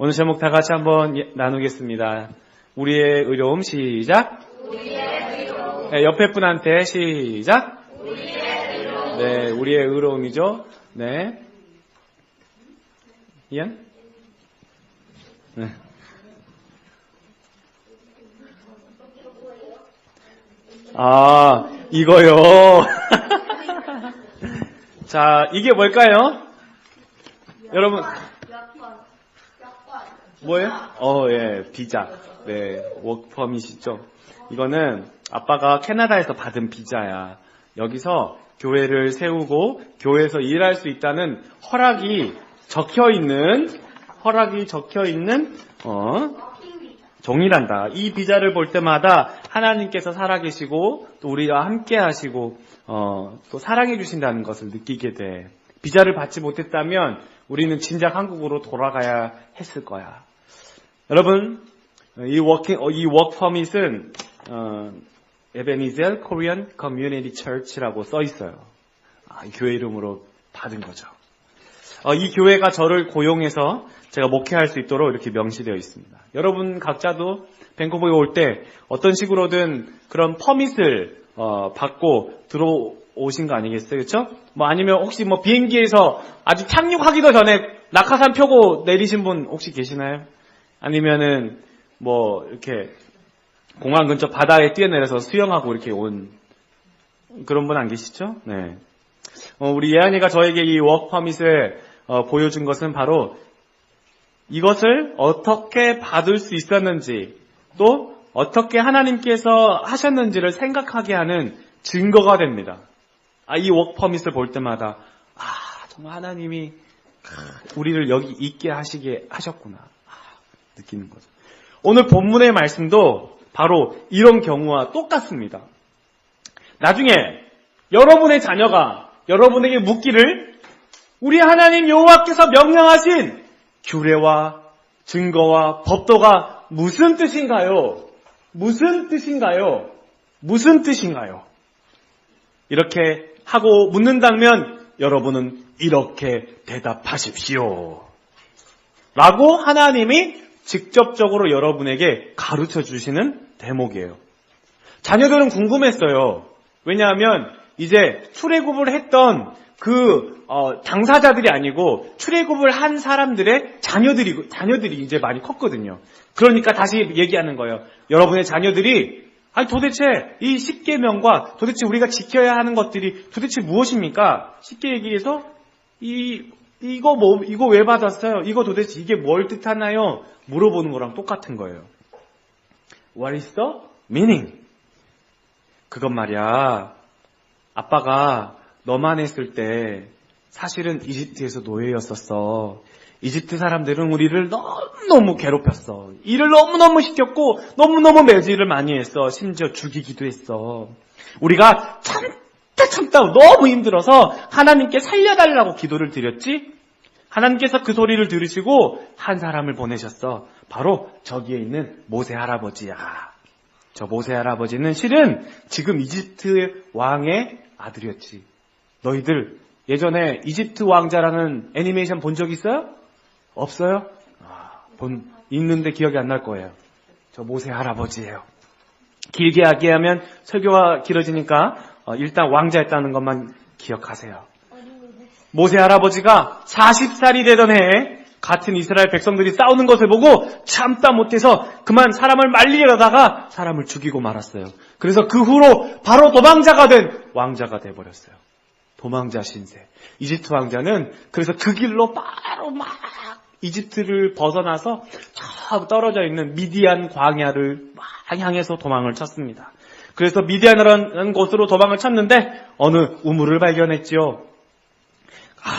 오늘 제목 다 같이 한번 나누겠습니다. 우리의 의로움 시작. 우리의 의로움. 네, 옆에 분한테 시작. 우리의 의로움. 네, 우리의 의로움이죠. 네. 이안? 네. 아, 이거요. 자, 이게 뭘까요? 여러분. 뭐예요? 예, 비자. 네, 워크퍼밋이죠. 이거는 아빠가 캐나다에서 받은 비자야. 여기서 교회를 세우고 교회에서 일할 수 있다는 허락이 적혀 있는 종이란다. 이 비자를 볼 때마다 하나님께서 살아계시고 또 우리와 함께 하시고 또 사랑해 주신다는 것을 느끼게 돼. 비자를 받지 못했다면 우리는 진작 한국으로 돌아가야 했을 거야. 여러분, 이 워크퍼밋은 에베니젤 코리안 커뮤니티 처치라고 써 있어요. 이 교회 이름으로 받은 거죠. 이 교회가 저를 고용해서 제가 목회할 수 있도록 이렇게 명시되어 있습니다. 여러분 각자도 밴쿠버에 올 때 어떤 식으로든 그런 퍼밋을 받고 들어오신 거 아니겠어요? 그렇죠? 아니면 혹시 비행기에서 아직 착륙하기도 전에 낙하산 펴고 내리신 분 혹시 계시나요? 아니면은 이렇게 공항 근처 바다에 뛰어내려서 수영하고 이렇게 온 그런 분 안 계시죠? 네. 우리 예한이가 저에게 이 워크퍼밋을 보여준 것은 바로 이것을 어떻게 받을 수 있었는지 또 어떻게 하나님께서 하셨는지를 생각하게 하는 증거가 됩니다. 이 워크퍼밋을 볼 때마다 정말 하나님이 우리를 여기 있게 하시게 하셨구나 느끼는 거죠. 오늘 본문의 말씀도 바로 이런 경우와 똑같습니다. 나중에 여러분의 자녀가 여러분에게 묻기를 우리 하나님 여호와께서 명령하신 규례와 증거와 법도가 무슨 뜻인가요? 무슨 뜻인가요? 무슨 뜻인가요? 이렇게 하고 묻는다면 여러분은 이렇게 대답하십시오. 라고 하나님이 직접적으로 여러분에게 가르쳐 주시는 대목이에요. 자녀들은 궁금했어요. 왜냐하면 이제 출애굽을 했던 당사자들이 아니고 출애굽을 한 사람들의 자녀들이 이제 많이 컸거든요. 그러니까 다시 얘기하는 거예요. 여러분의 자녀들이 도대체 이 10계명과 도대체 우리가 지켜야 하는 것들이 도대체 무엇입니까? 쉽게 얘기해서 이거 왜 받았어요? 이거 도대체 이게 뭘 뜻하나요? 물어보는 거랑 똑같은 거예요. What is the meaning? 그건 말이야. 아빠가 너만 했을 때 사실은 이집트에서 노예였었어. 이집트 사람들은 우리를 너무너무 괴롭혔어. 일을 너무너무 시켰고 너무너무 매질을 많이 했어. 심지어 죽이기도 했어. 우리가 참다 너무 힘들어서 하나님께 살려달라고 기도를 드렸지. 하나님께서 그 소리를 들으시고 한 사람을 보내셨어. 바로 저기에 있는 모세 할아버지야. 저 모세 할아버지는 실은 지금 이집트 왕의 아들이었지. 너희들 예전에 이집트 왕자라는 애니메이션 본 적 있어요? 없어요? 있는데 기억이 안 날 거예요. 저 모세 할아버지예요. 길게 이야기하면 설교가 길어지니까 일단 왕자였다는 것만 기억하세요. 모세 할아버지가 40살이 되던 해에 같은 이스라엘 백성들이 싸우는 것을 보고 참다 못해서 그만 사람을 말리려다가 사람을 죽이고 말았어요. 그래서 그 후로 바로 도망자가 된 왕자가 돼버렸어요. 도망자 신세. 이집트 왕자는 그래서 그 길로 바로 막 이집트를 벗어나서 저 떨어져 있는 미디안 광야를 막 향해서 도망을 쳤습니다. 그래서 미디안이라는 곳으로 도망을 쳤는데 어느 우물을 발견했지요.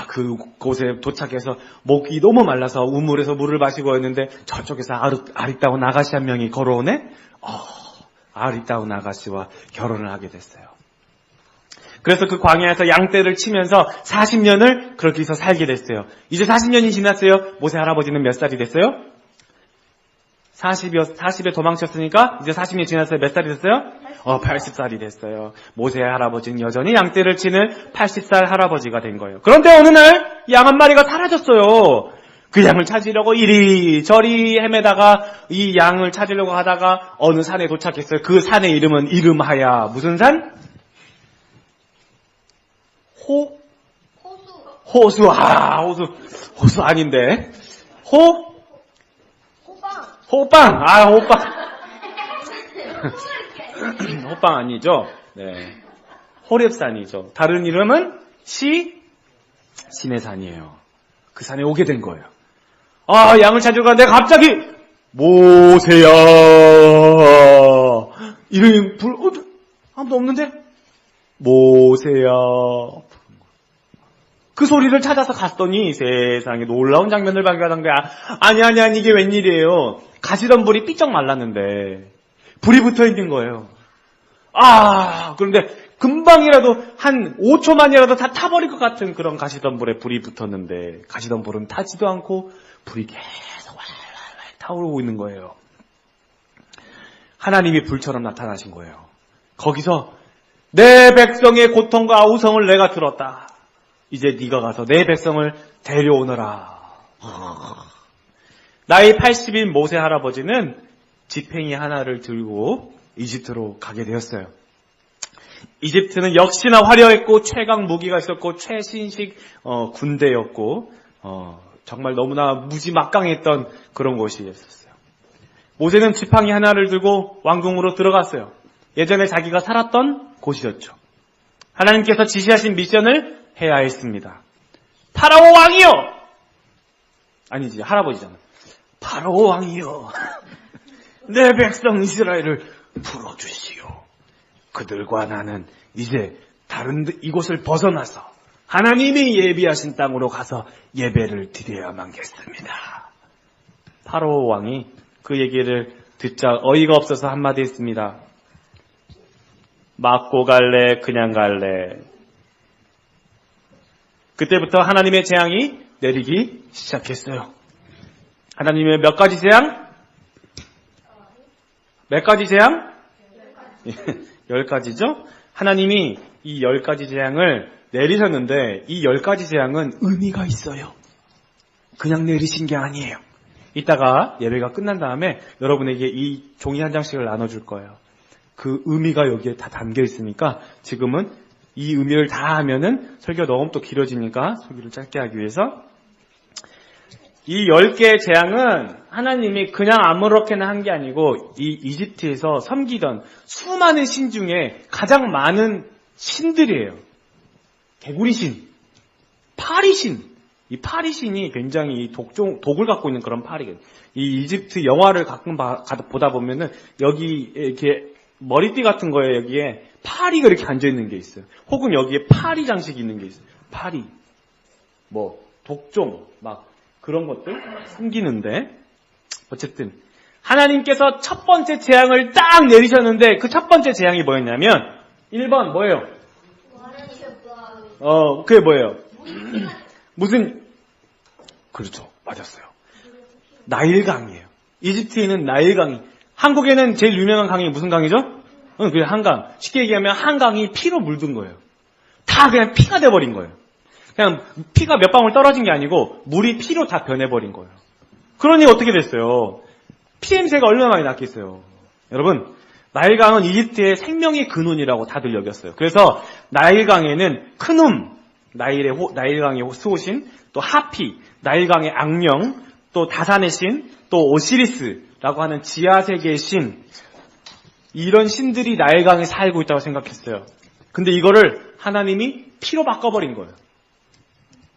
그곳에 도착해서 목이 너무 말라서 우물에서 물을 마시고 있는데 저쪽에서 아리따운 아가씨 한 명이 걸어오네? 아리따운 아가씨와 결혼을 하게 됐어요. 그래서 그 광야에서 양떼를 치면서 40년을 그렇게 해서 살게 됐어요. 이제 40년이 지났어요. 모세 할아버지는 몇 살이 됐어요? 40에 도망쳤으니까 이제 40년이 지났어요. 몇 살이 됐어요? 80살이 됐어요. 모세 할아버지는 여전히 양떼를 치는 80살 할아버지가 된 거예요. 그런데 어느 날 양 한 마리가 사라졌어요. 그 양을 찾으려고 이리저리 헤매다가 이 양을 찾으려고 하다가 어느 산에 도착했어요. 그 산의 이름은 이름하야 무슨 산? 호수. 호수 아닌데. 호빵. 호빵. 호빵 아니죠? 네. 호렙산이죠. 다른 이름은 시내산이에요. 그 산에 오게 된 거예요. 양을 찾으러 가는데 갑자기 모세야. 이름이 아무도 없는데? 모세야. 그 소리를 찾아서 갔더니 세상에 놀라운 장면을 발견한 거야. 아니 이게 웬일이에요. 가시던 삐쩍 말랐는데 불이 붙어 있는 거예요. 그런데 금방이라도 한 5초만이라도 다 타버릴 것 같은 그런 가시덤불에 불이 붙었는데 가시덤불은 타지도 않고 불이 계속 활활활 타오르고 있는 거예요. 하나님이 불처럼 나타나신 거예요. 거기서 내 백성의 고통과 아우성을 내가 들었다. 이제 네가 가서 내 백성을 데려오너라. 나이 80인 모세 할아버지는 지팽이 하나를 들고 이집트로 가게 되었어요. 이집트는 역시나 화려했고 최강 무기가 있었고 최신식 군대였고 정말 너무나 무지막강했던 그런 곳이었어요. 모세는 지팡이 하나를 들고 왕궁으로 들어갔어요. 예전에 자기가 살았던 곳이었죠. 하나님께서 지시하신 미션을 해야 했습니다. 파라오 왕이여! 아니지, 할아버지잖아. 파라오 왕이여, 내 백성 이스라엘을 풀어주시오. 그들과 나는 이제 다른 이곳을 벗어나서 하나님이 예비하신 땅으로 가서 예배를 드려야만겠습니다. 파라오 왕이 그 얘기를 듣자 어이가 없어서 한마디 했습니다. 맞고 갈래, 그냥 갈래. 그때부터 하나님의 재앙이 내리기 시작했어요. 하나님의 몇 가지 재앙? 몇 가지 재앙? 10가지죠? 하나님이 이 10가지 재앙을 내리셨는데 이 10가지 재앙은 의미가 있어요. 그냥 내리신 게 아니에요. 이따가 예배가 끝난 다음에 여러분에게 이 종이 한 장씩을 나눠줄 거예요. 그 의미가 여기에 다 담겨 있으니까 지금은 이 의미를 다 하면은 설교가 너무 또 길어지니까 설교를 짧게 하기 위해서 이 10개의 재앙은 하나님이 그냥 아무렇게나 한 게 아니고 이 이집트에서 섬기던 수많은 신 중에 가장 많은 신들이에요. 개구리신, 파리신. 이 파리신이 굉장히 독을 갖고 있는 그런 파리거든요. 이 이집트 영화를 가끔 보다 보면은 여기 이렇게 머리띠 같은 거에 여기에 파리가 이렇게 앉아있는 게 있어요. 혹은 여기에 파리 장식이 있는 게 있어요. 파리, 독종, 그런 것들 섬기는데 어쨌든 하나님께서 첫 번째 재앙을 딱 내리셨는데 그 첫 번째 재앙이 뭐였냐면 1번 뭐예요? 그게 뭐예요? 그렇죠. 맞았어요. 나일강이에요. 이집트에 있는 나일강이. 한국에는 제일 유명한 강이 무슨 강이죠? 그게 한강. 쉽게 얘기하면 한강이 피로 물든 거예요. 다 그냥 피가 돼버린 거예요. 그냥 피가 몇 방울 떨어진 게 아니고 물이 피로 다 변해버린 거예요. 그러니 어떻게 됐어요? 피 냄새가 얼마나 많이 났겠어요. 여러분, 나일강은 이집트의 생명의 근원이라고 다들 여겼어요. 그래서 나일강에는 크눔, 나일강의 수호신, 또 하피, 나일강의 악령, 또 다산의 신, 또 오시리스라고 하는 지하세계의 신, 이런 신들이 나일강에 살고 있다고 생각했어요. 근데 이거를 하나님이 피로 바꿔버린 거예요.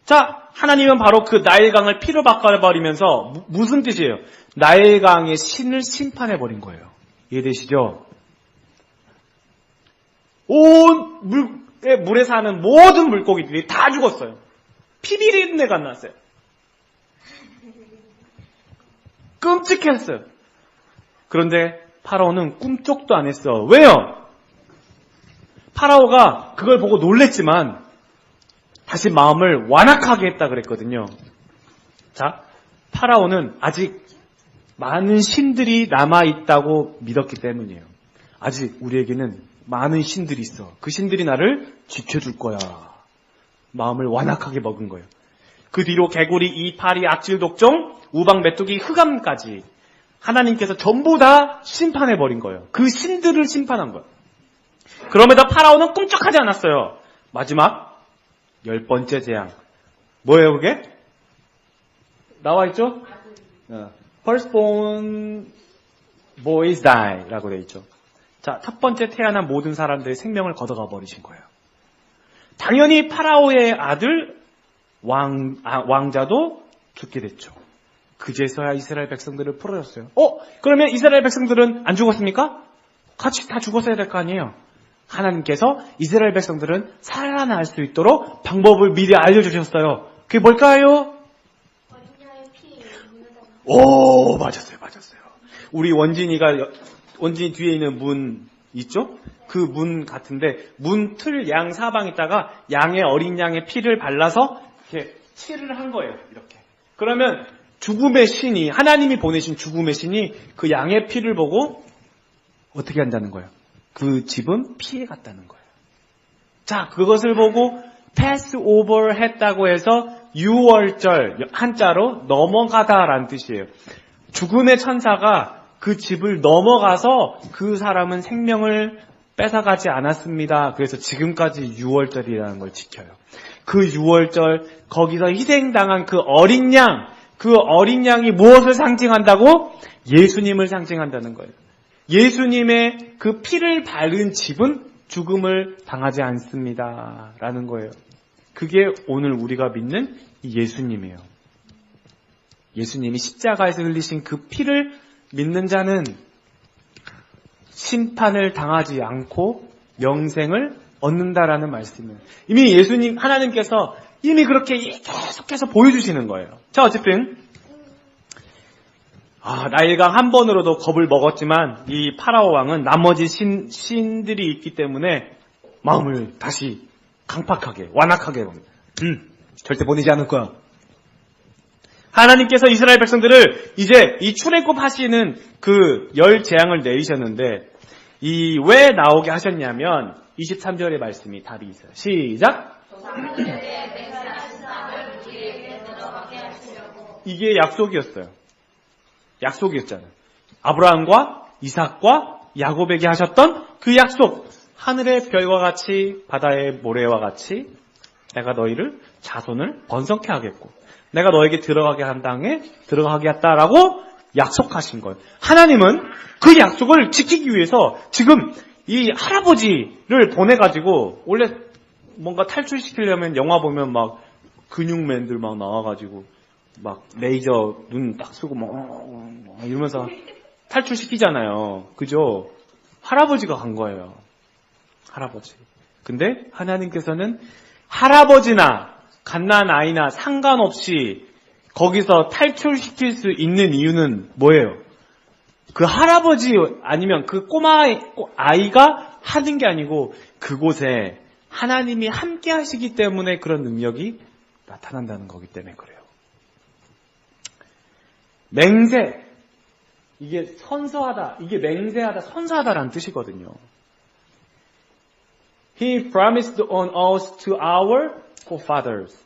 자, 하나님은 바로 그 나일강을 피로 바꿔버리면서 무슨 뜻이에요? 나일강의 신을 심판해버린 거예요. 이해되시죠? 온 물에 사는 모든 물고기들이 다 죽었어요. 피 비린내가 났어요. 끔찍했어요. 그런데 파라오는 꿈쩍도 안 했어. 왜요? 파라오가 그걸 보고 놀랬지만 다시 마음을 완악하게 했다 그랬거든요. 자, 파라오는 아직 많은 신들이 남아있다고 믿었기 때문이에요. 아직 우리에게는 많은 신들이 있어. 그 신들이 나를 지켜줄 거야. 마음을 완악하게 먹은 거예요. 그 뒤로 개구리, 이파리, 악질, 독종, 우박, 메뚜기, 흑암까지 하나님께서 전부 다 심판해버린 거예요. 그 신들을 심판한 거예요. 그럼에도 파라오는 꿈쩍하지 않았어요. 마지막 10번째 재앙. 뭐예요 그게? 나와있죠? Firstborn boys die 라고 되어 있죠. 자, 첫 번째 태어난 모든 사람들의 생명을 걷어가 버리신 거예요. 당연히 파라오의 아들 왕자도 죽게 됐죠. 그제서야 이스라엘 백성들을 풀어줬어요. 그러면 이스라엘 백성들은 안 죽었습니까? 같이 다 죽었어야 될 거 아니에요. 하나님께서 이스라엘 백성들은 살아날 수 있도록 방법을 미리 알려주셨어요. 그게 뭘까요? 오, 맞았어요. 우리 원진이 뒤에 있는 문 있죠? 그 문 같은데 문 틀 양 사방에다가 어린 양의 피를 발라서 이렇게 칠을 한 거예요. 이렇게. 그러면 죽음의 신이, 하나님이 보내신 죽음의 신이 그 양의 피를 보고 어떻게 한다는 거예요? 그 집은 피해 갔다는 거예요. 자, 그것을 보고 패스 오버 했다고 해서 유월절, 한자로 넘어가다라는 뜻이에요. 죽음의 천사가 그 집을 넘어가서 그 사람은 생명을 뺏어가지 않았습니다. 그래서 지금까지 유월절이라는 걸 지켜요. 그 유월절, 거기서 희생당한 그 어린 양이 무엇을 상징한다고? 예수님을 상징한다는 거예요. 예수님의 그 피를 바른 집은 죽음을 당하지 않습니다. 라는 거예요. 그게 오늘 우리가 믿는 예수님이에요. 예수님이 십자가에서 흘리신 그 피를 믿는 자는 심판을 당하지 않고 영생을 얻는다라는 말씀이에요. 이미 하나님께서 이미 그렇게 계속해서 보여주시는 거예요. 자, 어쨌든 나일강 한 번으로도 겁을 먹었지만 이 파라오 왕은 나머지 신들이 있기 때문에 마음을 다시 강팍하게 완악하게 봅니다. 절대 보내지 않을 거야. 하나님께서 이스라엘 백성들을 이제 이 출애굽 하시는 그 10재앙을 내리셨는데 왜 나오게 하셨냐면 23절의 말씀이 답이 있어요. 시작. 이게 약속이었잖아요. 아브라함과 이삭과 야곱에게 하셨던 그 약속. 하늘의 별과 같이 바다의 모래와 같이 내가 너희를 자손을 번성케 하겠고 내가 너에게 들어가게 한 땅에 들어가게 했다라고 약속하신 거예요. 하나님은 그 약속을 지키기 위해서 지금 이 할아버지를 보내가지고 원래 뭔가 탈출시키려면 영화 보면 막 근육맨들 막 나와가지고 막 레이저 눈 딱 쓰고 막 이러면서 탈출시키잖아요. 그죠? 할아버지가 간 거예요. 할아버지. 근데 하나님께서는 할아버지나 갓난아이나 상관없이 거기서 탈출시킬 수 있는 이유는 뭐예요? 그 할아버지 아니면 그 아이가 하는 게 아니고 그곳에 하나님이 함께 하시기 때문에 그런 능력이 나타난다는 거기 때문에 그래요. 맹세. 이게 선서하다. 이게 맹세하다, 선서하다라는 뜻이거든요. He promised on us to our forefathers.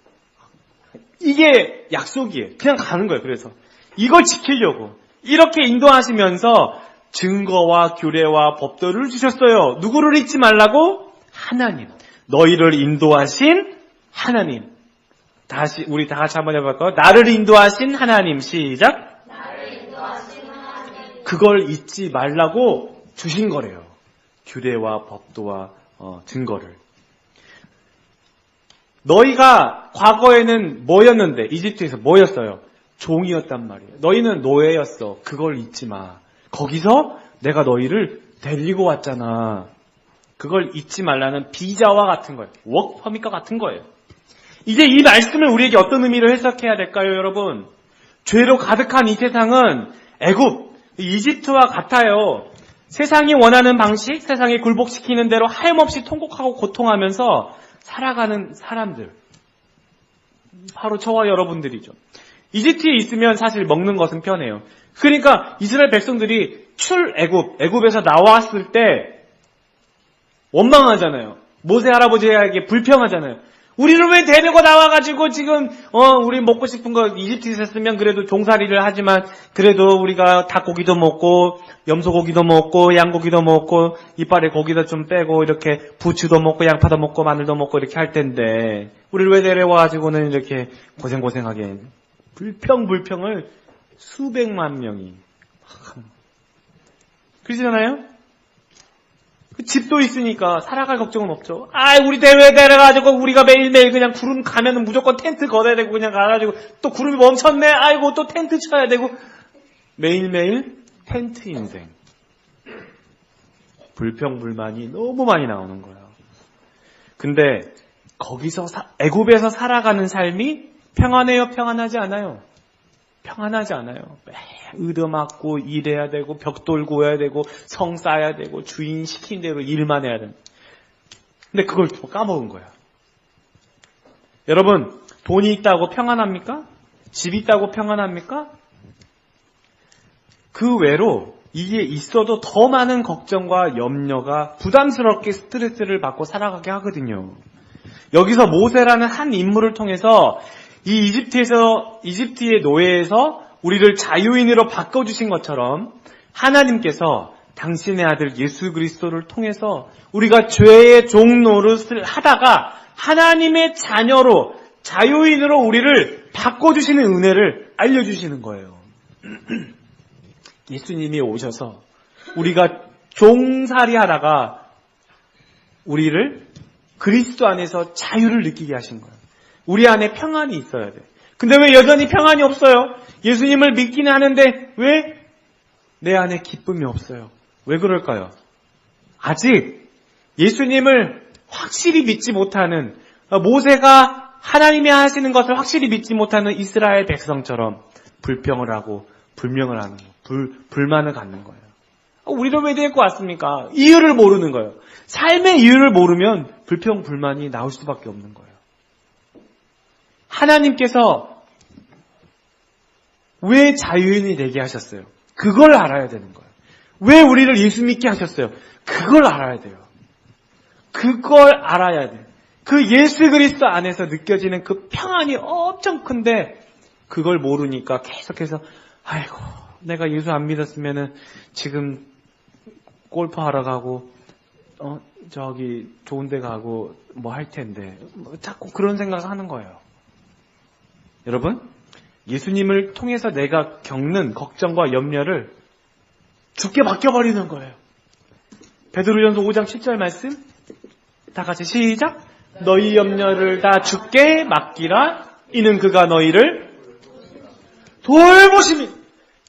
이게 약속이에요. 그냥 가는 거예요. 그래서 이걸 지키려고 이렇게 인도하시면서 증거와 규례와 법도를 주셨어요. 누구를 잊지 말라고? 하나님. 너희를 인도하신 하나님. 우리 다 같이 한번 해볼까요? 나를 인도하신 하나님. 시작. 나를 인도하신 하나님. 그걸 잊지 말라고 주신 거래요. 규례와 법도와 증거를. 너희가 과거에는 뭐였는데 이집트에서 뭐였어요? 종이었단 말이에요. 너희는 노예였어. 그걸 잊지 마. 거기서 내가 너희를 데리고 왔잖아. 그걸 잊지 말라는 비자와 같은 거예요. 워크퍼밋과 같은 거예요. 이제 이 말씀을 우리에게 어떤 의미로 해석해야 될까요, 여러분? 죄로 가득한 이 세상은 애굽, 이집트와 같아요. 세상이 원하는 방식, 세상이 굴복시키는 대로 하염없이 통곡하고 고통하면서 살아가는 사람들. 바로 저와 여러분들이죠. 이집트에 있으면 사실 먹는 것은 편해요. 그러니까 이스라엘 백성들이 애굽에서 나왔을 때 원망하잖아요. 모세 할아버지에게 불평하잖아요. 우리를 왜 데리고 나와가지고 지금 우리 먹고 싶은 거 이집트에서 있으면 그래도 종살이를 하지만 그래도 우리가 닭고기도 먹고 염소고기도 먹고 양고기도 먹고 이빨에 고기도 좀 빼고 이렇게 부추도 먹고 양파도 먹고 마늘도 먹고 이렇게 할 텐데 우리를 왜 데려와가지고는 이렇게 고생고생하게 불평을 수백만 명이 그러잖아요? 집도 있으니까 살아갈 걱정은 없죠. 우리 대회 데려가지고 우리가 매일매일 그냥 구름 가면은 무조건 텐트 걷어야 되고 그냥 가가지고 또 구름이 멈췄네. 아이고 또 텐트 쳐야 되고 매일매일 텐트 인생. 불평불만이 너무 많이 나오는 거예요. 근데 거기서 애굽에서 살아가는 삶이 평안해요? 평안하지 않아요? 평안하지 않아요. 매일 얻어맞고 일해야 되고 벽 돌고 해야 되고 성 쌓아야 되고 주인 시킨 대로 일만 해야 된다. 근데 그걸 까먹은 거야. 여러분 돈이 있다고 평안합니까? 집이 있다고 평안합니까? 그 외로 이게 있어도 더 많은 걱정과 염려가 부담스럽게 스트레스를 받고 살아가게 하거든요. 여기서 모세라는 한 인물을 통해서 이 이집트의 노예에서 우리를 자유인으로 바꿔주신 것처럼 하나님께서 당신의 아들 예수 그리스도를 통해서 우리가 죄의 종 노릇을 하다가 하나님의 자녀로 자유인으로 우리를 바꿔주시는 은혜를 알려주시는 거예요. 예수님이 오셔서 우리가 종살이 하다가 우리를 그리스도 안에서 자유를 느끼게 하신 거예요. 우리 안에 평안이 있어야 돼. 근데 왜 여전히 평안이 없어요? 예수님을 믿기는 하는데 왜 내 안에 기쁨이 없어요? 왜 그럴까요? 아직 예수님을 확실히 믿지 못하는 모세가 하나님이 하시는 것을 확실히 믿지 못하는 이스라엘 백성처럼 불평을 하고 불명을 하는 거예요. 불만을 갖는 거예요. 우리를 왜 데리고 왔습니까? 이유를 모르는 거예요. 삶의 이유를 모르면 불평, 불만이 나올 수밖에 없는 거예요. 하나님께서 왜 자유인이 되게 하셨어요? 그걸 알아야 되는 거예요. 왜 우리를 예수 믿게 하셨어요? 그걸 알아야 돼요. 그걸 알아야 돼요. 그 예수 그리스도 안에서 느껴지는 그 평안이 엄청 큰데 그걸 모르니까 계속해서 아이고 내가 예수 안 믿었으면은 지금 골프하러 가고 저기 좋은 데 가고 뭐 할 텐데 자꾸 그런 생각을 하는 거예요. 여러분 예수님을 통해서 내가 겪는 걱정과 염려를 주께 맡겨버리는 거예요. 베드로전서 5장 7절 말씀 다 같이 시작. 너희 염려를 다 주께 맡기라. 이는 그가 너희를 돌보심이.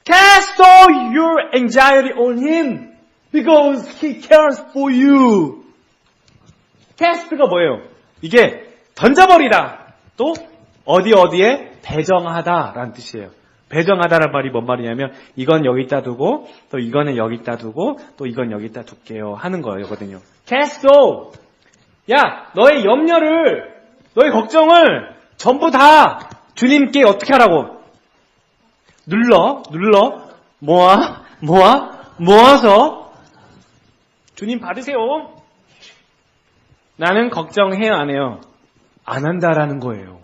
Cast all your anxiety on him because he cares for you. cast가 뭐예요? 이게 던져버리다. 또 어디에 배정하다라는 뜻이에요. 배정하다라는 말이 뭔 말이냐면 이건 여기다 두고 또 이거는 여기다 두고 또 이건 여기다 둘게요 하는 거거든요. cast all. 야, 너의 염려를, 너의 걱정을 전부 다 주님께 어떻게 하라고? 모아서 주님 받으세요. 나는 걱정해요, 안 해요? 안 한다라는 거예요.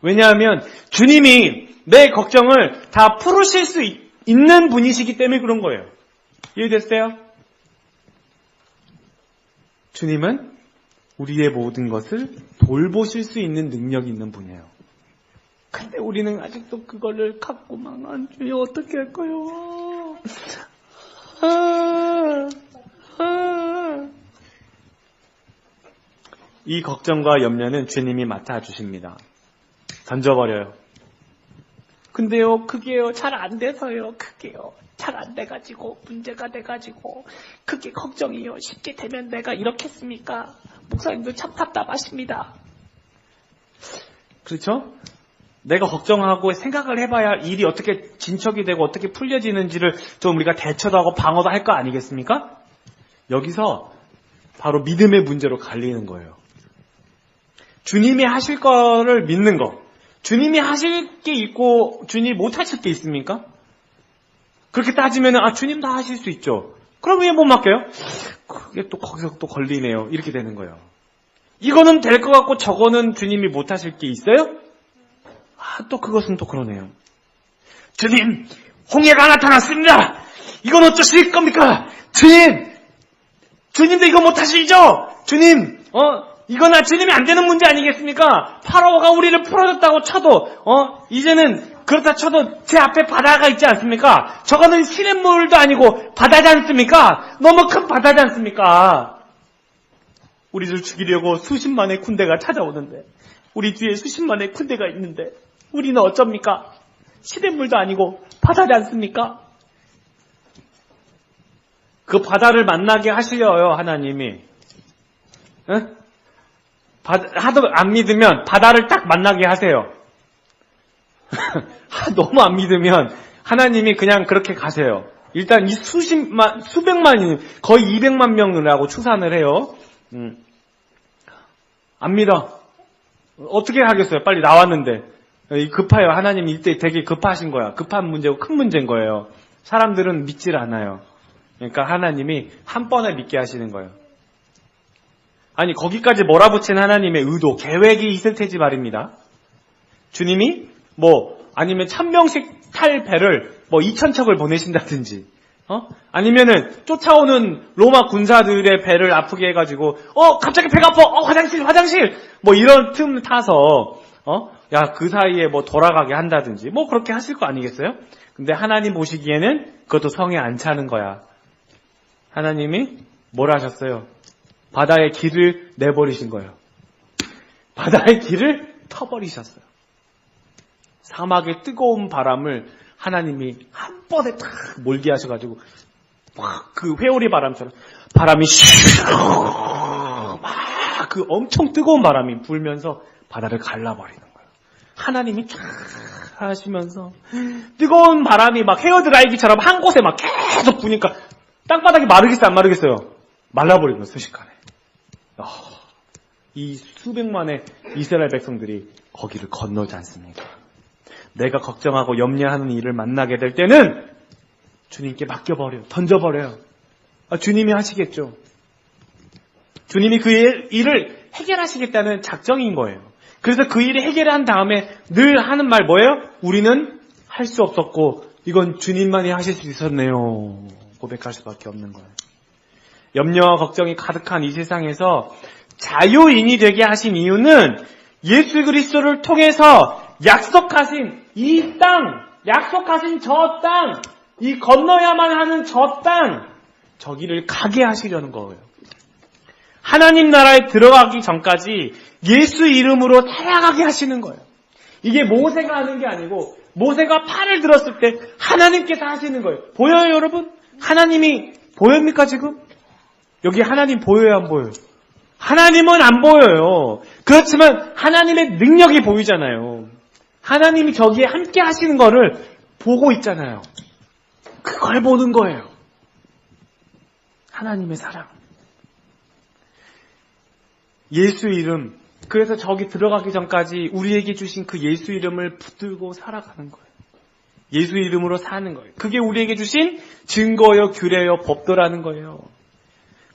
왜냐하면 주님이 내 걱정을 다 풀으실 수 있는 분이시기 때문에 그런 거예요. 이해됐어요? 주님은 우리의 모든 것을 돌보실 수 있는 능력이 있는 분이에요. 근데 우리는 아직도 그거를 갖고만 안 주요. 어떻게 할까요? 이 걱정과 염려는 주님이 맡아주십니다. 던져버려요. 근데요, 그게요, 잘 안 돼서요, 그게요. 잘 안 돼가지고, 문제가 돼가지고, 그게 걱정이요. 쉽게 되면 내가 이렇게 했습니까? 목사님도 참 답답하십니다. 그렇죠? 내가 걱정하고 생각을 해봐야 일이 어떻게 진척이 되고 어떻게 풀려지는지를 좀 우리가 대처도 하고 방어도 할 거 아니겠습니까? 여기서 바로 믿음의 문제로 갈리는 거예요. 주님이 하실 거를 믿는 거. 주님이 하실 게 있고 주님이 못 하실 게 있습니까? 그렇게 따지면 주님 다 하실 수 있죠. 그럼 왜 못 맡겨요? 그게 또 거기서 또 걸리네요. 이렇게 되는 거예요. 이거는 될 것 같고 저거는 주님이 못하실 게 있어요? 또 그것은 또 그러네요. 주님, 홍해가 나타났습니다. 이건 어쩌실 겁니까? 주님도 이거 못하시죠? 주님, 이거나 주님이 안 되는 문제 아니겠습니까? 파라오가 우리를 풀어줬다고 쳐도, 이제는 그렇다 쳐도 제 앞에 바다가 있지 않습니까? 저거는 시냇물도 아니고 바다지 않습니까? 너무 큰 바다지 않습니까? 우리를 죽이려고 수십만의 군대가 찾아오는데, 우리 뒤에 수십만의 군대가 있는데, 우리는 어쩝니까? 시냇물도 아니고 바다지 않습니까? 그 바다를 만나게 하시려요, 하나님이. 응? 하도 안 믿으면 바다를 딱 만나게 하세요. 너무 안 믿으면 하나님이 그냥 그렇게 가세요. 일단 이 수백만, 거의 200만 명이라고 추산을 해요. 안 믿어. 어떻게 하겠어요? 빨리 나왔는데. 급해요. 하나님이 이때 되게 급하신 거야. 급한 문제고 큰 문제인 거예요. 사람들은 믿질 않아요. 그러니까 하나님이 한 번에 믿게 하시는 거예요. 아니, 거기까지 몰아붙인 하나님의 의도, 계획이 있을 테지 말입니다. 주님이 아니면 1000명씩 탈 배를 2000척을 보내신다든지, 아니면은 쫓아오는 로마 군사들의 배를 아프게 해가지고, 갑자기 배가 아파! 화장실! 이런 틈 타서, 그 사이에 돌아가게 한다든지, 그렇게 하실 거 아니겠어요? 근데 하나님 보시기에는 그것도 성에 안 차는 거야. 하나님이 뭘 하셨어요? 바다의 길을 내버리신 거예요. 바다의 길을 터버리셨어요. 사막의 뜨거운 바람을 하나님이 한 번에 탁 몰게 하셔가지고 막 그 회오리 바람처럼 바람이 막 그 엄청 뜨거운 바람이 불면서 바다를 갈라버리는 거예요. 하나님이 쫙 하시면서 뜨거운 바람이 막 헤어드라이기처럼 한 곳에 막 계속 부니까 땅바닥이 마르겠어요, 안 마르겠어요? 말라버리는 거예요, 순식간에. 이 수백만의 이스라엘 백성들이 거기를 건너지 않습니까? 내가 걱정하고 염려하는 일을 만나게 될 때는 주님께 맡겨버려요. 던져버려요. 주님이 하시겠죠. 주님이 그 일을 해결하시겠다는 작정인 거예요. 그래서 그 일을 해결한 다음에 늘 하는 말 뭐예요? 우리는 할 수 없었고 이건 주님만이 하실 수 있었네요. 고백할 수밖에 없는 거예요. 염려와 걱정이 가득한 이 세상에서 자유인이 되게 하신 이유는 예수 그리스도를 통해서 약속하신 이 땅, 약속하신 저 땅, 이 건너야만 하는 저 땅, 저기를 가게 하시려는 거예요. 하나님 나라에 들어가기 전까지 예수 이름으로 살아가게 하시는 거예요. 이게 모세가 하는 게 아니고 모세가 팔을 들었을 때 하나님께서 하시는 거예요. 보여요, 여러분? 하나님이 보입니까, 지금? 여기 하나님 보여요, 안 보여요? 하나님은 안 보여요. 그렇지만 하나님의 능력이 보이잖아요. 하나님이 저기에 함께 하시는 거를 보고 있잖아요. 그걸 보는 거예요. 하나님의 사랑. 예수 이름. 그래서 저기 들어가기 전까지 우리에게 주신 그 예수 이름을 붙들고 살아가는 거예요. 예수 이름으로 사는 거예요. 그게 우리에게 주신 증거요, 규례요, 법도라는 거예요.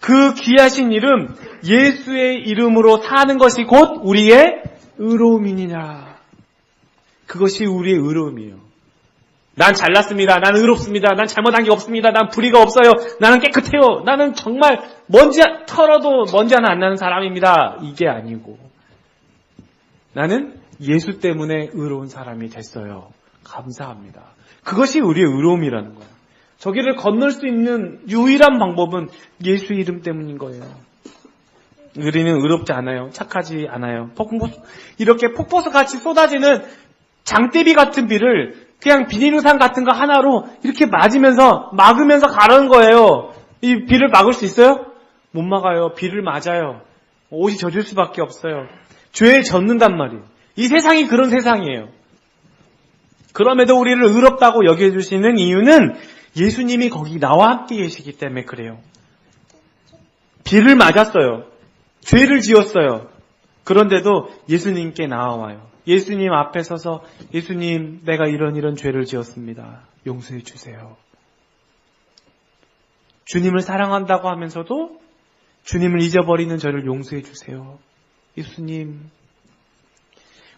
그 귀하신 이름, 예수의 이름으로 사는 것이 곧 우리의 의로움이니라. 그것이 우리의 의로움이에요. 난 잘났습니다. 난 의롭습니다. 난 잘못한 게 없습니다. 난 불의가 없어요. 나는 깨끗해요. 나는 정말 먼지 털어도 먼지 하나 안 나는 사람입니다. 이게 아니고 나는 예수 때문에 의로운 사람이 됐어요. 감사합니다. 그것이 우리의 의로움이라는 거예요. 저기를 건널 수 있는 유일한 방법은 예수 이름 때문인 거예요. 우리는 의롭지 않아요. 착하지 않아요. 이렇게 폭포수같이 쏟아지는 장대비 같은 비를 그냥 비닐우산 같은 거 하나로 이렇게 막으면서 가는 거예요. 이 비를 막을 수 있어요? 못 막아요. 비를 맞아요. 옷이 젖을 수밖에 없어요. 죄에 젖는단 말이에요. 이 세상이 그런 세상이에요. 그럼에도 우리를 의롭다고 여겨주시는 이유는 예수님이 거기 나와 함께 계시기 때문에 그래요. 비를 맞았어요. 죄를 지었어요. 그런데도 예수님께 나와와요. 예수님 앞에 서서 예수님, 내가 이런 죄를 지었습니다. 용서해 주세요. 주님을 사랑한다고 하면서도 주님을 잊어버리는 저를 용서해 주세요. 예수님,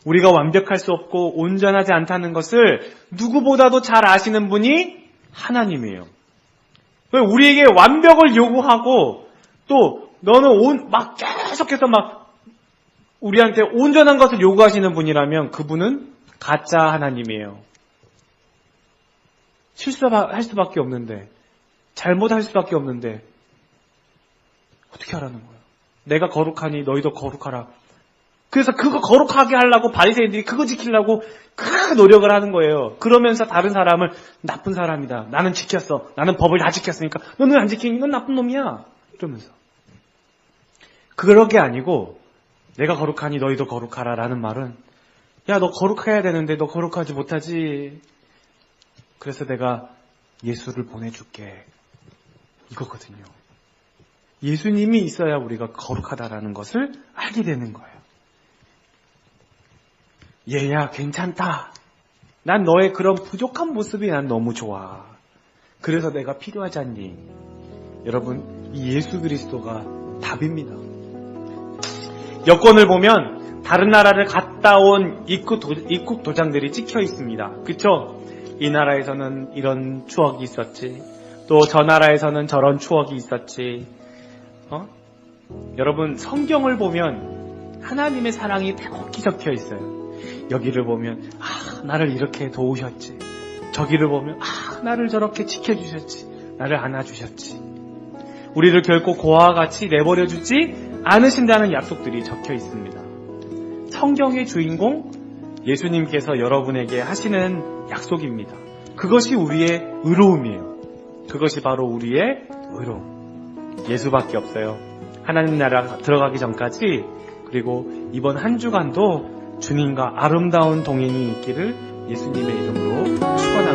우리가 완벽할 수 없고 온전하지 않다는 것을 누구보다도 잘 아시는 분이 하나님이에요. 왜 우리에게 완벽을 요구하고 또 너는 막 계속해서 막 우리한테 온전한 것을 요구하시는 분이라면 그분은 가짜 하나님이에요. 실수할 수밖에 없는데, 잘못할 수밖에 없는데 어떻게 하라는 거야? 내가 거룩하니 너희도 거룩하라. 그래서 그거 거룩하게 하려고 바리새인들이 그거 지키려고 그 노력을 하는 거예요. 그러면서 다른 사람을 나쁜 사람이다. 나는 지켰어. 나는 법을 다 지켰으니까 너는 안 지키니 넌 나쁜 놈이야. 이러면서. 그럴 게 아니고 내가 거룩하니 너희도 거룩하라 라는 말은 야, 너 거룩해야 되는데 너 거룩하지 못하지. 그래서 내가 예수를 보내줄게. 이거거든요. 예수님이 있어야 우리가 거룩하다라는 것을 알게 되는 거예요. 얘야, 괜찮다. 난 너의 그런 부족한 모습이 난 너무 좋아. 그래서 내가 필요하지 않니? 여러분, 이 예수 그리스도가 답입니다. 여권을 보면 다른 나라를 갔다 온 입국 도장들이 찍혀 있습니다. 그쵸? 이 나라에서는 이런 추억이 있었지. 또 저 나라에서는 저런 추억이 있었지. 여러분, 성경을 보면 하나님의 사랑이 빼곡히 적혀 있어요. 여기를 보면 나를 이렇게 도우셨지. 저기를 보면 나를 저렇게 지켜주셨지. 나를 안아주셨지. 우리를 결코 고아와 같이 내버려주지 않으신다는 약속들이 적혀 있습니다. 성경의 주인공 예수님께서 여러분에게 하시는 약속입니다. 그것이 우리의 의로움이에요. 그것이 바로 우리의 의로움. 예수밖에 없어요. 하나님 나라 들어가기 전까지, 그리고 이번 한 주간도 주님과 아름다운 동행이 있기를 예수님의 이름으로 축원합니다.